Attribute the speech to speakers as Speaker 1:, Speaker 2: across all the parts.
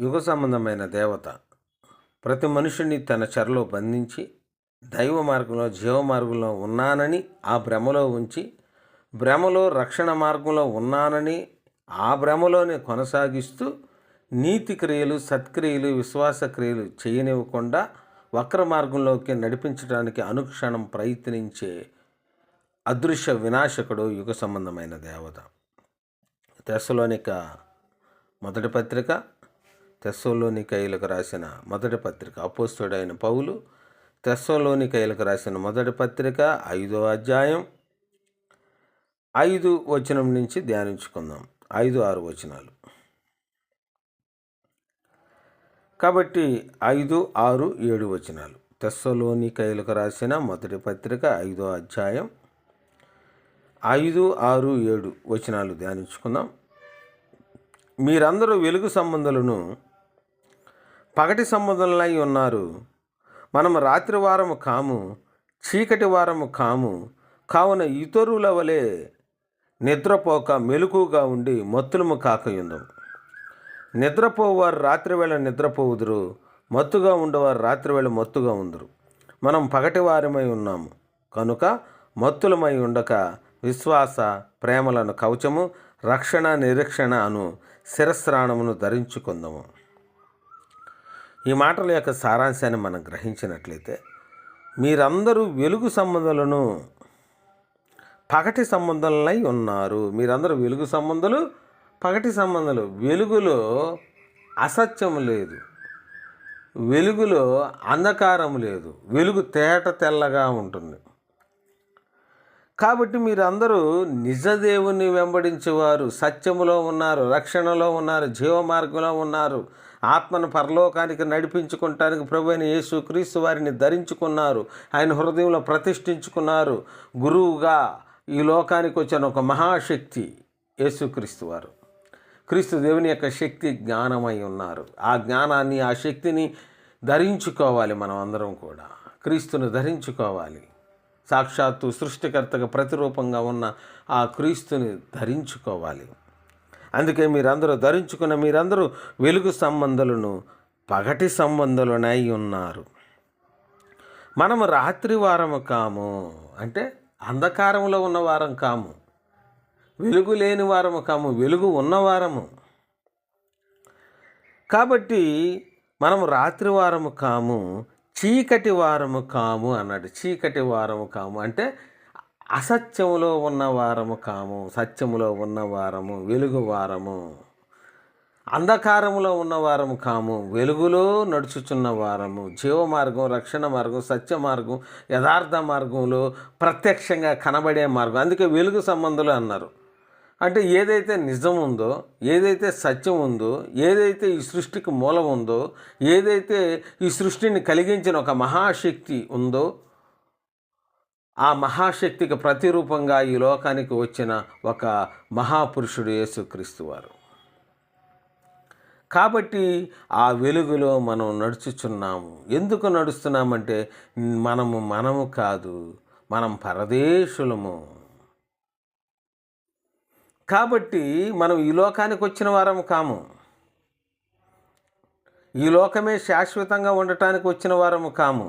Speaker 1: యుగ సంబంధమైన దేవత ప్రతి మనుషుని తన చెరలో బంధించి దైవ మార్గంలో జీవ మార్గంలో ఉన్నానని ఆ భ్రమలో ఉంచి భ్రమలో రక్షణ మార్గంలో ఉన్నానని ఆ భ్రమలోనే కొనసాగిస్తూ నీతి క్రియలు సత్క్రియలు విశ్వాస క్రియలు చేయనివ్వకుండా వక్ర మార్గంలోకి నడిపించడానికి అనుక్షణం ప్రయత్నించే అదృశ్య వినాశకుడు యుగ సంబంధమైన దేవత. తెస్సలోనిక మొదటి పత్రిక, తెస్సలోనికైలకు రాసిన మొదటి పత్రిక, అపోస్తలుడైన పౌలు తెస్సలోనికైలకు రాసిన మొదటి పత్రిక 5వ అధ్యాయం 5 వచనం నుంచి ధ్యానించుకుందాం. 5, 6 వచనాలు. కాబట్టి 5, 6, 7 వచనాలు. తెస్సలోనికైలకు రాసిన మొదటి పత్రిక 5వ అధ్యాయం 5, 6, 7 వచనాలు ధ్యానించుకుందాం. మీరందరూ వెలుగు సంబంధులను పగటి సంబంధులై ఉన్నారు. మనము రాత్రి వారము కాము, చీకటి వారము కాము. కావున ఇతరుల వలె నిద్రపోక మెలకుగా ఉండి మత్తులము కాకయుందము. నిద్రపోవారు రాత్రివేళ నిద్రపోవుదురు, మత్తుగా ఉండేవారు రాత్రివేళ మత్తుగా ఉందరు. మనం పగటి వారమై ఉన్నాము కనుక మత్తులమై ఉండక విశ్వాస ప్రేమలను కవచము, రక్షణ నిరీక్షణ అను శిరస్త్రాణమును ధరించుకుందాము. ఈ మాటల యొక్క సారాంశాన్ని మనం గ్రహించినట్లయితే, మీరందరూ వెలుగు సంబంధులను పగటి సంబంధులై ఉన్నారు. మీరందరూ వెలుగు సంబంధులు, పగటి సంబంధాలు. వెలుగులో అసత్యం లేదు, వెలుగులో అంధకారం లేదు, వెలుగు తేట తెల్లగా ఉంటుంది. కాబట్టి మీరందరూ నిజదేవుని వెంబడించేవారు, సత్యములో ఉన్నారు, రక్షణలో ఉన్నారు, జీవ మార్గంలో ఉన్నారు. ఆత్మను పరలోకానికి నడిపించుకోవటానికి ప్రభువైన యేసుక్రీస్తు వారిని ధరించుకున్నారు, ఆయన హృదయంలో ప్రతిష్ఠించుకున్నారు. గురువుగా ఈ లోకానికి వచ్చిన ఒక మహాశక్తి యేసుక్రీస్తు వారు. క్రీస్తు దేవుని యొక్క శక్తి జ్ఞానమై ఉన్నారు. ఆ జ్ఞానాన్ని, ఆ శక్తిని ధరించుకోవాలి. మనం అందరం కూడా క్రీస్తును ధరించుకోవాలి. సాక్షాత్తు సృష్టికర్తగా ప్రతిరూపంగా ఉన్న ఆ క్రీస్తుని ధరించుకోవాలి. అందుకే మీరందరూ వెలుగు సంబంధులను పగటి సంబంధులనై ఉన్నారు. మనము రాత్రి వారము కాము, అంటే అంధకారంలో ఉన్న వారం కాము, వెలుగు లేని వారము కాము, వెలుగు ఉన్నవారము. కాబట్టి మనము రాత్రి వారము కాము, చీకటి వారము కాము అన్నాడు. చీకటి వారము కాము అంటే అసత్యములో ఉన్న వారము కాము, సత్యములో ఉన్న వారము, వెలుగు వారము. అంధకారములో ఉన్న వారము కాము, వెలుగులో నడుచుచున్న వారము. జీవ మార్గం, రక్షణ మార్గం, సత్య మార్గం, యథార్థ మార్గంలో ప్రత్యక్షంగా కనబడే మార్గం. అందుకే వెలుగు సంబంధులు అన్నారు. అంటే ఏదైతే నిజం ఉందో, ఏదైతే సత్యం ఉందో, ఏదైతే ఈ సృష్టికి మూలం ఉందో, ఏదైతే ఈ సృష్టిని కలిగించిన ఒక మహాశక్తి ఉందో, ఆ మహాశక్తికి ప్రతిరూపంగా ఈ లోకానికి వచ్చిన ఒక మహాపురుషుడు యేసుక్రీస్తు వారు. కాబట్టి ఆ వెలుగులో మనం నడుచుచున్నాము. ఎందుకు నడుస్తున్నామంటే మనము కాదు, మనం పరదేశులము. కాబట్టి మనం ఈ లోకానికి వచ్చిన వారము కాము, ఈ లోకమే శాశ్వతంగా ఉండటానికి వచ్చిన వారము కాము,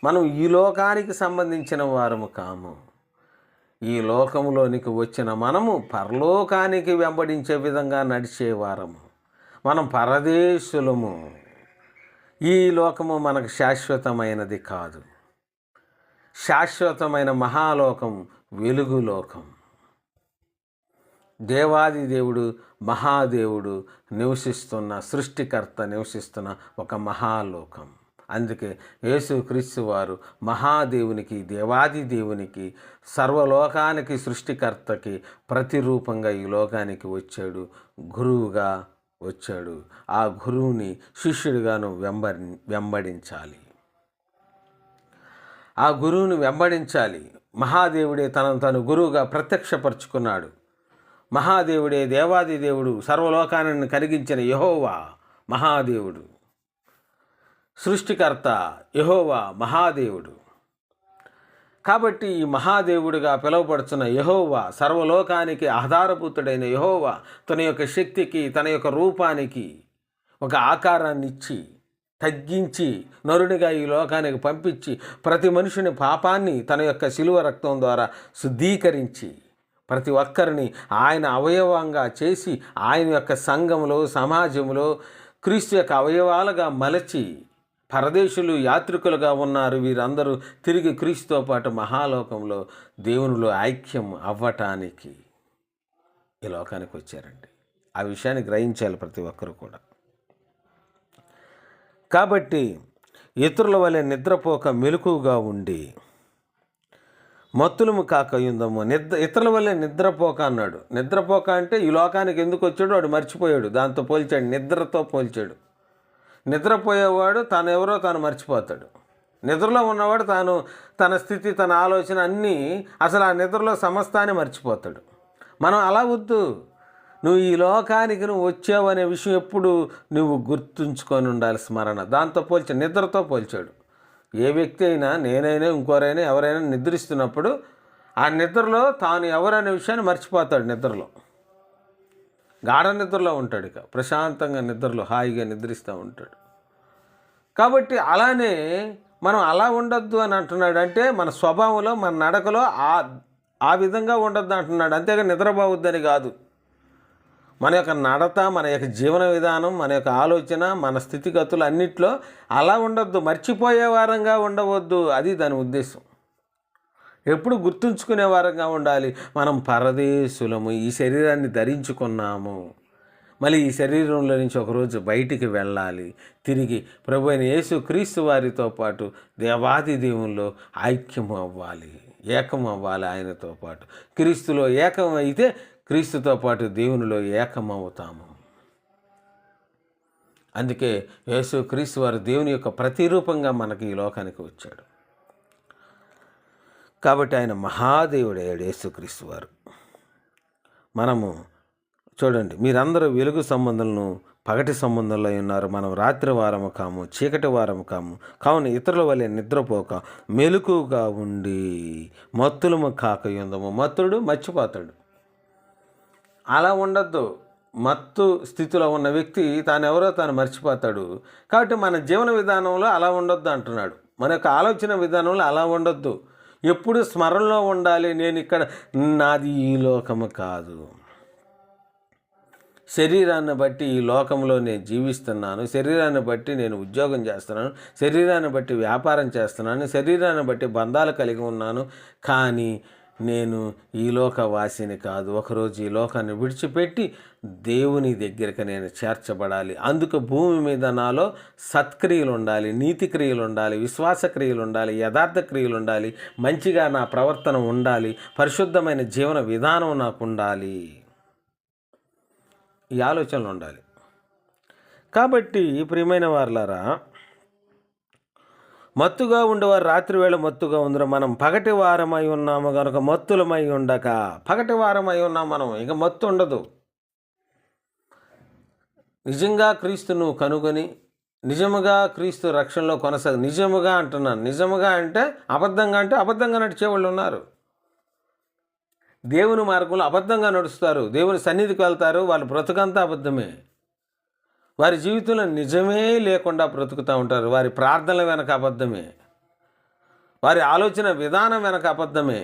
Speaker 1: మనం ఈ లోకానికి సంబంధించిన వారము కాము. ఈ లోకంలోనికి వచ్చిన మనము పరలోకానికి వెంబడించే విధంగా నడిచేవారము. మనం పరదేశులము. ఈ లోకము మనకు శాశ్వతమైనది కాదు. శాశ్వతమైన మహాలోకం వెలుగు లోకం. దేవాది దేవుడు, మహాదేవుడు నివసిస్తున్న, సృష్టికర్త నివసిస్తున్న ఒక మహాలోకం. అందుకే యేసుక్రీస్తు వారు మహాదేవునికి, దేవాది దేవునికి, సర్వలోకానికి సృష్టికర్తకి ప్రతిరూపంగా ఈ లోకానికి వచ్చాడు, గురువుగా వచ్చాడు. ఆ గురువుని శిష్యుడిగాను వెంబడించాలి. ఆ గురువుని వెంబడించాలి. మహాదేవుడే తను గురువుగా ప్రత్యక్షపరుచుకున్నాడు. మహాదేవుడే, దేవాది దేవుడు, సర్వలోకాన్ని కలిగించిన యెహోవా మహాదేవుడు, సృష్టికర్త యెహోవా మహాదేవుడు. కాబట్టి ఈ మహాదేవుడిగా పిలువబడుతున్న యెహోవా, సర్వలోకానికి ఆధారభూతుడైన యెహోవా తన యొక్క శక్తికి, తన యొక్క రూపానికి ఒక ఆకారాన్ని ఇచ్చి తగ్గించి నరునిగా ఈ లోకానికి పంపించి ప్రతి మనుషుని పాపాన్ని తన యొక్క శిలువ రక్తం ద్వారా శుద్ధీకరించి ప్రతి ఒక్కరిని ఆయన అవయవంగా చేసి ఆయన యొక్క సంఘంలో సమాజంలో క్రీస్తు యొక్క అవయవాలుగా మలచి పరదేశులు యాత్రికులుగా ఉన్నారు. వీరందరూ తిరిగి క్రీస్తుతో పాటు మహాలోకంలో దేవునిలో ఐక్యం అవ్వటానికి ఈ లోకానికి వచ్చారండి. ఆ విషయాన్ని గ్రహించాలి ప్రతి ఒక్కరు కూడా. కాబట్టి ఇతరుల వలె నిద్రపోక మెలకువగా ఉండి మత్తులము కాకయుందము. ఇతరుల వల్లే నిద్రపోక అన్నాడు. నిద్రపోక అంటే ఈ లోకానికి ఎందుకు వచ్చాడో వాడు మర్చిపోయాడు. దాంతో పోల్చాడు, నిద్రతో పోల్చాడు. నిద్రపోయేవాడు తాను ఎవరో తాను మర్చిపోతాడు. నిద్రలో ఉన్నవాడు తాను తన స్థితి తన ఆలోచన అన్నీ అసలు ఆ నిద్రలో సమస్తాన్ని మర్చిపోతాడు. మనం అలా వద్దు. నువ్వు ఈ లోకానికి నువ్వు వచ్చావు అనే విషయం ఎప్పుడు నువ్వు గుర్తుంచుకొని ఉండాలి, స్మరణ. దాంతో పోల్చాడు, నిద్రతో పోల్చాడు. ఏ వ్యక్తి అయినా, నేనైనా ఇంకోరైనా ఎవరైనా నిద్రిస్తున్నప్పుడు ఆ నిద్రలో తాను ఎవరనే విషయాన్ని మర్చిపోతాడు. నిద్రలో గాఢ నిద్రలో ఉంటాడు, ఇక ప్రశాంతంగా నిద్రలో హాయిగా నిద్రిస్తూ ఉంటాడు. కాబట్టి అలానే మనం అలా ఉండొద్దు అని అంటున్నాడు. అంటే మన స్వభావంలో మన నడకలో ఆ విధంగా ఉండొద్దు అంటున్నాడు. అంతేగా నిద్రపోవద్దని కాదు. మన యొక్క నడత, మన యొక్క జీవన విధానం, మన యొక్క ఆలోచన, మన స్థితిగతులు అన్నిట్లో అలా ఉండొద్దు, మర్చిపోయే వారంగా ఉండవద్దు. అది దాని ఉద్దేశం. ఎప్పుడు గుర్తుంచుకునే వారంగా ఉండాలి. మనం పరదేశులము, ఈ శరీరాన్ని ధరించుకున్నాము. మళ్ళీ ఈ శరీరంలో నుంచి ఒకరోజు బయటికి వెళ్ళాలి. తిరిగి ప్రభు అయిన యేసు క్రీస్తు వారితో పాటు దేవాది దేవుల్లో ఐక్యము అవ్వాలి, ఏకం అవ్వాలి. ఆయనతో పాటు క్రీస్తులో ఏకం అయితే క్రీస్తుతో పాటు దేవునిలో ఏకమవుతాము. అందుకే యేసు క్రీస్తు వారు దేవుని యొక్క ప్రతిరూపంగా మనకి ఈ లోకానికి వచ్చాడు. కాబట్టి ఆయన మహాదేవుడయ్యాడు యేసుక్రీస్తు వారు. మనము చూడండి, మీరందరూ వెలుగు సంబంధాలను పగటి సంబంధంలో ఉన్నారు. మనం రాత్రి వారము కాము, చీకటి వారము కాము. కావున ఇతరుల వలె నిద్రపోక మెలకుగా ఉండి మత్తులము కాకయుందము. మత్తుడు మర్చిపోతాడు. అలా ఉండద్దు. మత్తు స్థితిలో ఉన్న వ్యక్తి తాను ఎవరో తాను మర్చిపోతాడు. కాబట్టి మన జీవన విధానంలో అలా ఉండొద్దు అంటున్నాడు. మన యొక్క ఆలోచన విధానంలో అలా ఉండొద్దు. ఎప్పుడు స్మరణలో ఉండాలి. నేను ఇక్కడ, నాది ఈ లోకము కాదు. శరీరాన్ని బట్టి ఈ లోకంలో నేను జీవిస్తున్నాను, శరీరాన్ని బట్టి నేను ఉద్యోగం చేస్తున్నాను, శరీరాన్ని బట్టి వ్యాపారం చేస్తున్నాను, శరీరాన్ని బట్టి బంధాలు కలిగి ఉన్నాను. కానీ నేను ఈ లోకవాసిని కాదు. ఒకరోజు ఈ లోకాన్ని విడిచిపెట్టి దేవుని దగ్గరికి నేను చేర్చబడాలి. అందుకు భూమి మీద నాలో సత్క్రియలు ఉండాలి, నీతి క్రియలు ఉండాలి, విశ్వాస క్రియలు ఉండాలి, యథార్థ క్రియలు ఉండాలి, మంచిగా నా ప్రవర్తన ఉండాలి, పరిశుద్ధమైన జీవన విధానం నాకు ఉండాలి. ఈ ఆలోచనలు ఉండాలి. కాబట్టి ప్రియమైన వారలారా, మత్తుగా ఉండేవారు రాత్రి వేళ మత్తుగా ఉందరు. మనం పగటి వారమై ఉన్నాము కనుక మత్తులమై ఉండక. పగటి వారమై ఉన్నాం మనం, ఇక మత్తు ఉండదు. నిజంగా క్రీస్తును కనుగొని నిజముగా క్రీస్తు రక్షణలో నిజముగా అంటున్నాను. నిజముగా అంటే అబద్ధంగా నడిచేవాళ్ళు ఉన్నారు. దేవుని మార్గంలో అబద్ధంగా నడుస్తారు, దేవుని సన్నిధికి వెళ్తారు, వాళ్ళ బ్రతుకంతా అబద్ధమే. వారి జీవితంలో నిజమే లేకుండా బ్రతుకుతూ ఉంటారు. వారి ప్రార్థనల వెనక అబద్ధమే, వారి ఆలోచన విధానం వెనక అబద్ధమే.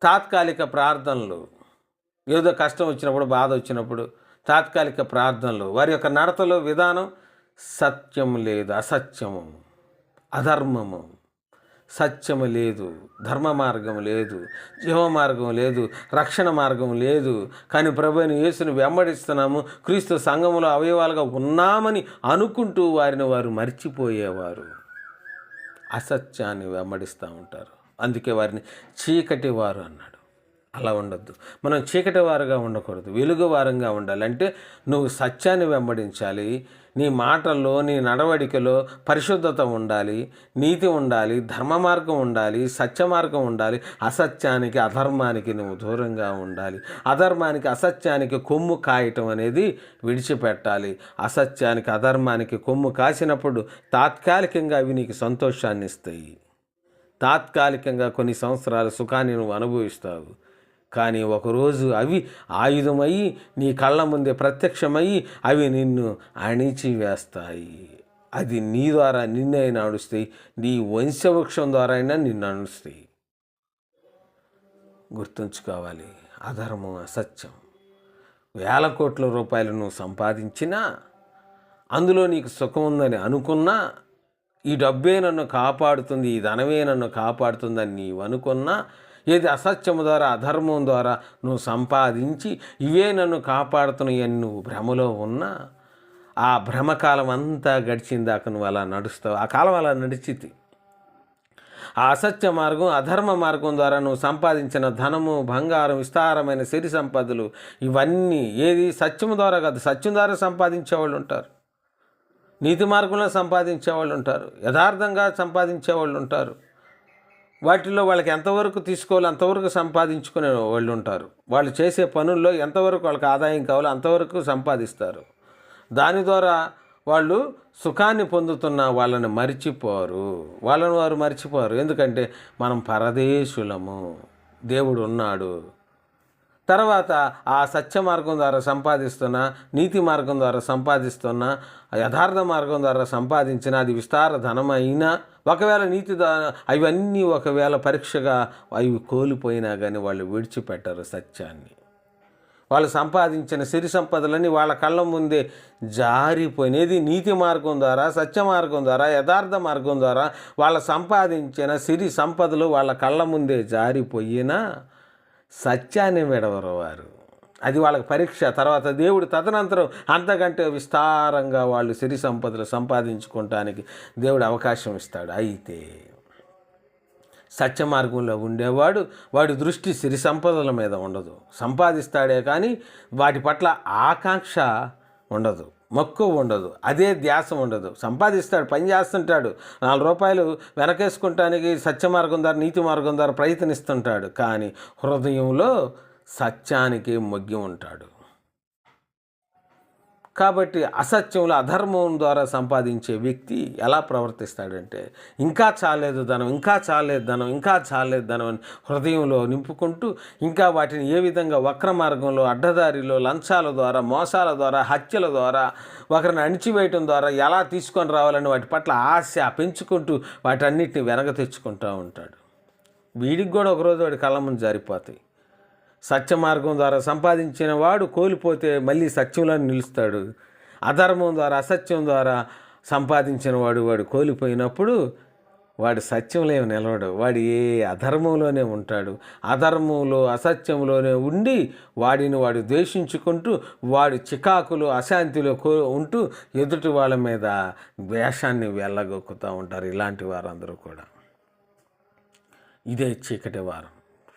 Speaker 1: తాత్కాలిక ప్రార్థనలు, ఏదో కష్టం వచ్చినప్పుడు, బాధ వచ్చినప్పుడు తాత్కాలిక ప్రార్థనలు. వారి యొక్క నడతలో విధానం సత్యం లేదు, అసత్యము, అధర్మము. సత్యము లేదు, ధర్మ మార్గం లేదు, జీవ మార్గం లేదు, రక్షణ మార్గం లేదు. కానీ ప్రభువైన యేసుని వెంబడిస్తున్నాము, క్రీస్తు సంఘములో అవయవాలుగా ఉన్నామని అనుకుంటూ వారిని వారు మర్చిపోయేవారు. అసత్యాన్ని వెంబడిస్తూ ఉంటారు. అందుకే వారిని చీకటి వారు అన్నాడు. అలా ఉండొద్దు. మనం చీకటి వారుగా ఉండకూడదు, వెలుగు వారంగా ఉండాలి. అంటే నువ్వు సత్యాన్ని వెంబడించాలి. నీ మాటల్లో, నీ నడవడికలో పరిశుద్ధత ఉండాలి, నీతి ఉండాలి, ధర్మ మార్గం ఉండాలి, సత్య మార్గం ఉండాలి. అసత్యానికి, అధర్మానికి నువ్వు దూరంగా ఉండాలి. అధర్మానికి, అసత్యానికి కొమ్ము కాయటం అనేది విడిచిపెట్టాలి. అసత్యానికి, అధర్మానికి కొమ్ము కాసినప్పుడు తాత్కాలికంగా అవి నీకు సంతోషాన్ని ఇస్తాయి. తాత్కాలికంగా కొన్ని సంవత్సరాల సుఖాన్ని నువ్వు అనుభవిస్తావు. కానీ ఒకరోజు అవి ఆయుధమయ్యి నీ కళ్ళ ముందే ప్రత్యక్షమయ్యి అవి నిన్ను అణిచివేస్తాయి. అది నీ ద్వారా నిన్నే నడుస్తాయి, నీ వంశవృక్షం ద్వారా అయినా నిన్ను నడుస్తాయి. గుర్తుంచుకోవాలి, అధర్మం, అసత్యం. 1000 కోట్ల రూపాయలు నువ్వు సంపాదించినా, అందులో నీకు సుఖం ఉందని అనుకున్నా, ఈ డబ్బే నన్ను కాపాడుతుంది, ఈ ధనమే నన్ను కాపాడుతుందని నీవు అనుకున్నా, ఏది అసత్యము ద్వారా అధర్మం ద్వారా నువ్వు సంపాదించి ఇవే నన్ను కాపాడుతున్నాయని నువ్వు భ్రమలో ఉన్నా, ఆ భ్రమకాలం అంతా గడిచిందాక నువ్వు అలా నడుస్తావు. ఆ కాలం అలా నడిచితి. ఆ అసత్య మార్గం, అధర్మ మార్గం ద్వారా నువ్వు సంపాదించిన ధనము, బంగారం, విస్తారమైన సిరి సంపదలు, ఇవన్నీ ఏది సత్యము ద్వారా కాదు, సత్యం ద్వారా సంపాదించేవాళ్ళు ఉంటారు, నీతి మార్గంలో సంపాదించేవాళ్ళు ఉంటారు, యథార్థంగా సంపాదించేవాళ్ళు ఉంటారు. వాటిల్లో వాళ్ళకి ఎంతవరకు తీసుకోవాలో అంతవరకు సంపాదించుకునే వాళ్ళు ఉంటారు. వాళ్ళు చేసే పనుల్లో ఎంతవరకు వాళ్ళకి ఆదాయం కావాలో అంతవరకు సంపాదిస్తారు. దాని ద్వారా వాళ్ళు సుఖాన్ని పొందుతున్న వాళ్ళని వారు మర్చిపోరు. ఎందుకంటే మనం పరదేశులము, దేవుడు ఉన్నాడు. తర్వాత ఆ సత్య మార్గం ద్వారా సంపాదిస్తున్న, నీతి మార్గం ద్వారా సంపాదిస్తున్న, యథార్థ మార్గం ద్వారా సంపాదించిన అది విస్తార ధనమైనా, ఒకవేళ అవన్నీ ఒకవేళ పరీక్షగా అవి కోల్పోయినా కానీ వాళ్ళు విడిచిపెట్టరు సత్యాన్ని. వాళ్ళు సంపాదించిన సిరి సంపదలన్నీ వాళ్ళ కళ్ళ ముందే జారిపోయినది. నీతి మార్గం ద్వారా, సత్య మార్గం ద్వారా, యథార్థ మార్గం ద్వారా వాళ్ళు సంపాదించిన సిరి సంపదలు వాళ్ళ కళ్ళ ముందే జారిపోయినా సత్యాన్ని విడవరు వారు. అది వాళ్ళకి పరీక్ష. తర్వాత దేవుడు తదనంతరం అంతకంటే విస్తారంగా వాళ్ళు సిరి సంపదలు సంపాదించుకోవటానికి దేవుడు అవకాశం ఇస్తాడు. అయితే సత్య మార్గంలో ఉండేవాడు, వాడి దృష్టి సిరి సంపదల మీద ఉండదు. సంపాదిస్తాడే కానీ వాటి పట్ల ఆకాంక్ష ఉండదు, మక్కువ ఉండదు, అదే ధ్యాస ఉండదు. సంపాదిస్తాడు, పని చేస్తుంటాడు, 4 రూపాయలు వెనకేసుకుంటానికి సత్య మార్గం ద్వారా, నీతి మార్గం ద్వారా ప్రయత్నిస్తుంటాడు, కానీ హృదయంలో సత్యానికి మొగ్గి ఉంటాడు. కాబట్టి అసత్యంలో, అధర్మం ద్వారా సంపాదించే వ్యక్తి ఎలా ప్రవర్తిస్తాడంటే, ఇంకా చాలేదు ధనం అని హృదయంలో నింపుకుంటూ, ఇంకా వాటిని ఏ విధంగా వక్ర మార్గంలో, అడ్డదారిలో, లంచాల ద్వారా, మోసాల ద్వారా, హత్యల ద్వారా, ఒకరిని అణిచివేయటం ద్వారా ఎలా తీసుకొని రావాలని వాటి పట్ల ఆశ పెంచుకుంటూ వాటన్నిటిని వెనక తెచ్చుకుంటూ ఉంటాడు. వీడికి కూడా ఒకరోజు వాడి కళ్ళ ముందు జారిపోతాయి. సత్య మార్గం ద్వారా సంపాదించిన వాడు కోల్పోతే మళ్ళీ సత్యంలో నిలుస్తాడు. అధర్మం ద్వారా, అసత్యం ద్వారా సంపాదించిన వాడు కోల్పోయినప్పుడు వాడు సత్యంలో నిలవడు. వాడు ఏ అధర్మంలోనే ఉంటాడు. అధర్మంలో, అసత్యంలోనే ఉండి వాడు ద్వేషించుకుంటూ వాడు చికాకులు, అశాంతిలో ఉంటూ ఎదుటి వాళ్ళ మీద ద్వేషాన్ని వెళ్ళగొక్కుతూ ఉంటారు. ఇలాంటి వారందరూ కూడా. ఇదే చీకటి వారం.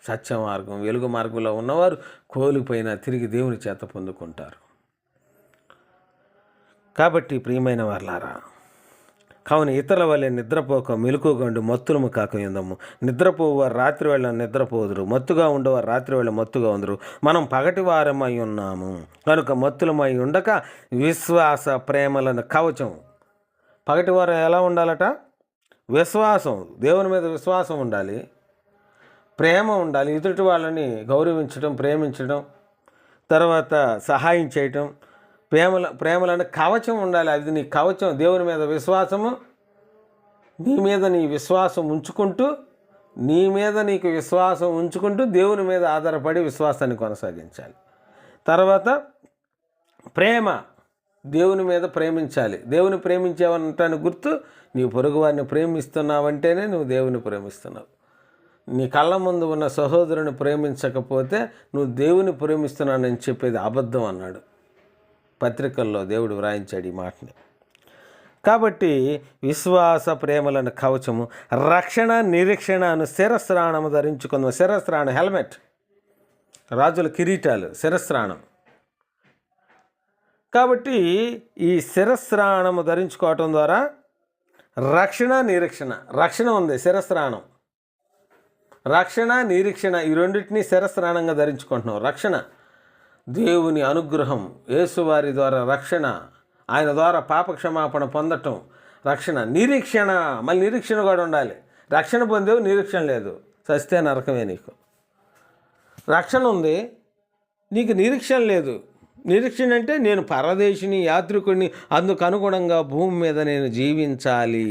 Speaker 1: సత్య మార్గం, వెలుగు మార్గంలో ఉన్నవారు కోల్పోయినా తిరిగి దేవుని చేత పొందుకుంటారు. కాబట్టి ప్రియమైన వారలారా, కావున ఇతరుల వల్లే నిద్రపోక మెలకువగండు మత్తులము కాక యుందము. నిద్రపోవారు రాత్రి వేళ నిద్రపోదురు, మత్తుగా ఉండేవారు రాత్రి వేళ మత్తుగా ఉందరు. మనం పగటి వారమై ఉన్నాము కనుక మత్తులమై ఉండక విశ్వాస ప్రేమలను కవచం. పగటి వారం ఎలా ఉండాలట? విశ్వాసం, దేవుని మీద విశ్వాసం ఉండాలి, ప్రేమ ఉండాలి, ఎదుటి వాళ్ళని గౌరవించడం, ప్రేమించడం, తర్వాత సహాయం చేయటం, ప్రేమలను కవచం ఉండాలి. అది నీ కవచం. దేవుని మీద విశ్వాసము, నీ మీద నీకు విశ్వాసం ఉంచుకుంటూ దేవుని మీద ఆధారపడి విశ్వాసాన్ని కొనసాగించాలి. తర్వాత ప్రేమ, దేవుని మీద ప్రేమించాలి. దేవుని ప్రేమించావంటానికి గుర్తు నీవు పొరుగువారిని ప్రేమిస్తున్నావంటేనే నువ్వు దేవుని ప్రేమిస్తున్నావు. నీ కళ్ళ ముందు ఉన్న సహోదరుని ప్రేమించకపోతే నువ్వు దేవుని ప్రేమిస్తున్నానని చెప్పేది అబద్ధం అన్నాడు. పత్రికల్లో దేవుడు వ్రాయించాడు ఈ మాటని. కాబట్టి విశ్వాస ప్రేమలను కవచము, రక్షణ నిరీక్షణను శిరస్త్రాణము ధరించుకుందాం. శిరస్త్రాణం హెల్మెట్, రాజుల కిరీటాలు, శిరస్త్రాణం. కాబట్టి ఈ శిరస్త్రాణము ధరించుకోవటం ద్వారా రక్షణ, నిరీక్షణ. రక్షణ ఉంది, శిరస్త్రాణం. రక్షణ, నిరీక్షణ, ఈ రెండింటినీ శిరస్త్రాణంగా ధరించుకుంటున్నాం. రక్షణ దేవుని అనుగ్రహం, యేసువారి ద్వారా రక్షణ, ఆయన ద్వారా పాపక్షమాపణ పొందటం రక్షణ. నిరీక్షణ, మళ్ళీ నిరీక్షణ కూడా ఉండాలి. రక్షణ పొందేవు, నిరీక్షణ లేదు, సస్తే నరకమే నీకు. రక్షణ ఉంది, నీకు నిరీక్షణ లేదు. నిరీక్షణ అంటే నేను పరదేశిని, యాత్రికుడిని, అందుకు అనుగుణంగా భూమి మీద నేను జీవించాలి,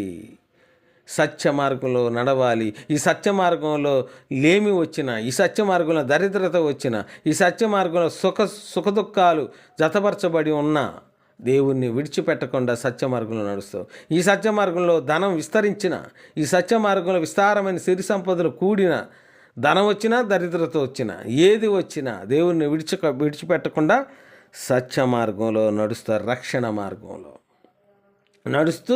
Speaker 1: సత్య మార్గంలో నడవాలి. ఈ సత్య మార్గంలో లేమి వచ్చిన, ఈ సత్య మార్గంలో దరిద్రత వచ్చిన, ఈ సత్య మార్గంలో సుఖదుఖాలు జతపరచబడి ఉన్న దేవుణ్ణి విడిచిపెట్టకుండా సత్య మార్గంలో నడుస్తావు. ఈ సత్య మార్గంలో ధనం విస్తరించిన, ఈ సత్య మార్గంలో విస్తారమైన సిరి సంపదలు కూడిన, ధనం వచ్చినా దరిద్రత వచ్చినా, ఏది వచ్చినా దేవుణ్ణి విడిచిపెట్టకుండా సత్య మార్గంలో నడుస్తారు. రక్షణ మార్గంలో నడుస్తూ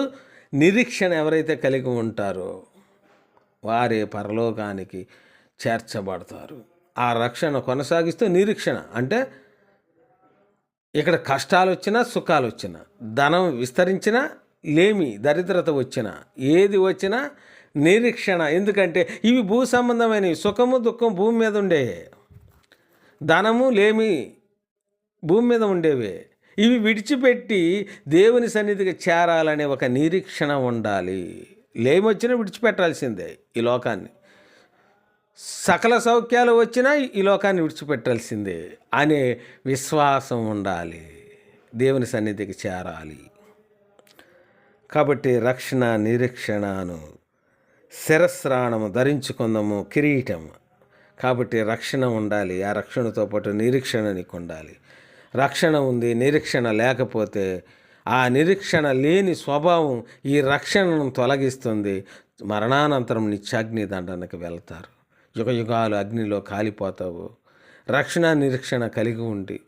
Speaker 1: నిరీక్షణ ఎవరైతే కలిగి ఉంటారో వారే పరలోకానికి చేర్చబడతారు. ఆ రక్షణ కొనసాగిస్తూ నిరీక్షణ అంటే ఇక్కడ కష్టాలు వచ్చినా, సుఖాలు వచ్చినా, ధనం విస్తరించినా, లేమి దరిద్రత వచ్చినా, ఏది వచ్చినా నిరీక్షణ. ఎందుకంటే ఇవి భూ సంబంధమైనవి. సుఖము దుఃఖం భూమి మీద ఉండేవే, ధనము లేమి భూమి మీద ఉండేవే. ఇవి విడిచిపెట్టి దేవుని సన్నిధికి చేరాలనే ఒక నిరీక్షణ ఉండాలి. లేమి వచ్చినా విడిచిపెట్టాల్సిందే ఈ లోకాన్ని, సకల సౌఖ్యాలు వచ్చినా ఈ లోకాన్ని విడిచిపెట్టాల్సిందే అనే విశ్వాసం ఉండాలి. దేవుని సన్నిధికి చేరాలి. కాబట్టి రక్షణ నిరీక్షణను శిరస్రాణము ధరించుకుందాము, కిరీటం. కాబట్టి రక్షణ ఉండాలి, ఆ రక్షణతో పాటు నిరీక్షణ నీకు ఉండాలి. రక్షణ ఉంది, నిరీక్షణ లేకపోతే ఆ నిరీక్షణ లేని స్వభావం ఈ రక్షణను తొలగిస్తుంది. మరణానంతరం నిత్యాగ్ని దండనకు వెళ్తారు, యుగ యుగాలు అగ్నిలో కాలిపోతావు. రక్షణ నిరీక్షణ కలిగి ఉండి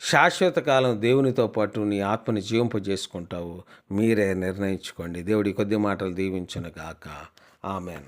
Speaker 1: శాశ్వత కాలం దేవునితో పాటు నీ ఆత్మని జీవింపజేసుకుంటావు. మీరే నిర్ణయించుకోండి. దేవుడి కొద్ది మాటలు దీవించును గాక. ఆమెన్.